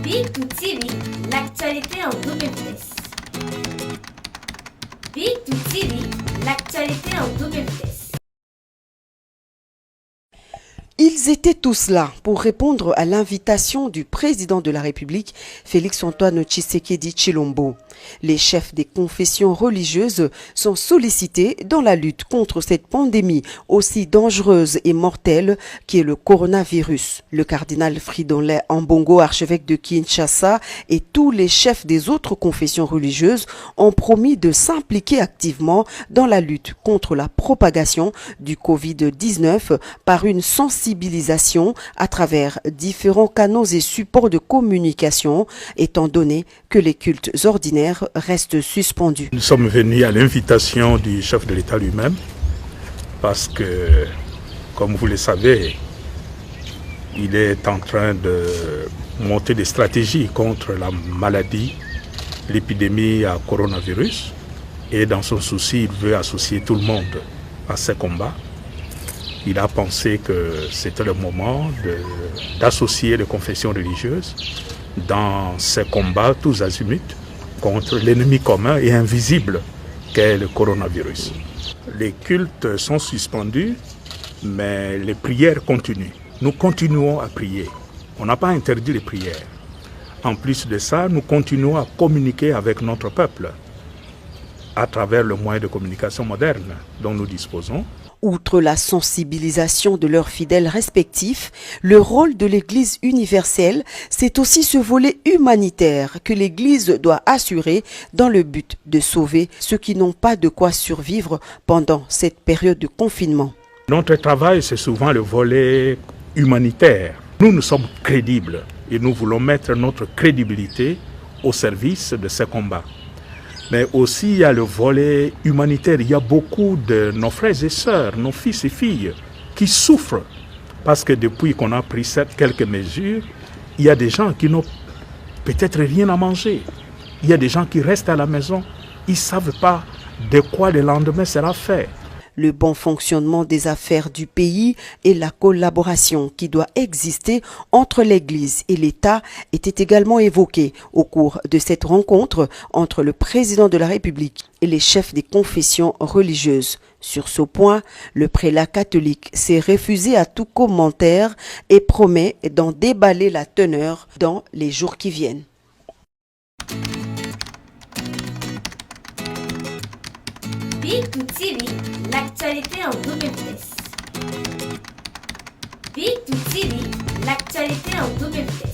Big2 TV, l'actualité en double vitesse. Big2 TV, l'actualité en double vitesse. Ils étaient tous là pour répondre à l'invitation du président de la République, Félix-Antoine Tshisekedi Tshilombo. Les chefs des confessions religieuses sont sollicités dans la lutte contre cette pandémie aussi dangereuse et mortelle qui est le coronavirus. Le cardinal Fridolin Ambongo, archevêque de Kinshasa, et tous les chefs des autres confessions religieuses ont promis de s'impliquer activement dans la lutte contre la propagation du Covid-19 par une sensibilisation à travers différents canaux et supports de communication, étant donné que les cultes ordinaires restent suspendus. Nous sommes venus à l'invitation du chef de l'État lui-même parce que, comme vous le savez, il est en train de monter des stratégies contre la maladie, l'épidémie à coronavirus. Et dans son souci, il veut associer tout le monde à ces combats. Il a pensé que c'était le moment d'associer les confessions religieuses dans ces combats tous azimuts contre l'ennemi commun et invisible qu'est le coronavirus. Les cultes sont suspendus, mais les prières continuent. Nous continuons à prier. On n'a pas interdit les prières. En plus de ça, nous continuons à communiquer avec notre peuple à travers le moyen de communication moderne dont nous disposons. Outre la sensibilisation de leurs fidèles respectifs, le rôle de l'Église universelle, c'est aussi ce volet humanitaire que l'Église doit assurer dans le but de sauver ceux qui n'ont pas de quoi survivre pendant cette période de confinement. Notre travail, c'est souvent le volet humanitaire. Nous sommes crédibles et nous voulons mettre notre crédibilité au service de ces combats. Mais aussi, il y a le volet humanitaire. Il y a beaucoup de nos frères et sœurs, nos fils et filles, qui souffrent. Parce que depuis qu'on a pris quelques mesures, il y a des gens qui n'ont peut-être rien à manger. Il y a des gens qui restent à la maison. Ils ne savent pas de quoi le lendemain sera fait. Le bon fonctionnement des affaires du pays et la collaboration qui doit exister entre l'Église et l'État était également évoquée au cours de cette rencontre entre le président de la République et les chefs des confessions religieuses. Sur ce point, le prélat catholique s'est refusé à tout commentaire et promet d'en déballer la teneur dans les jours qui viennent. Big2 TV, l'actualité en double vitesse. Big2 TV, l'actualité en double vitesse.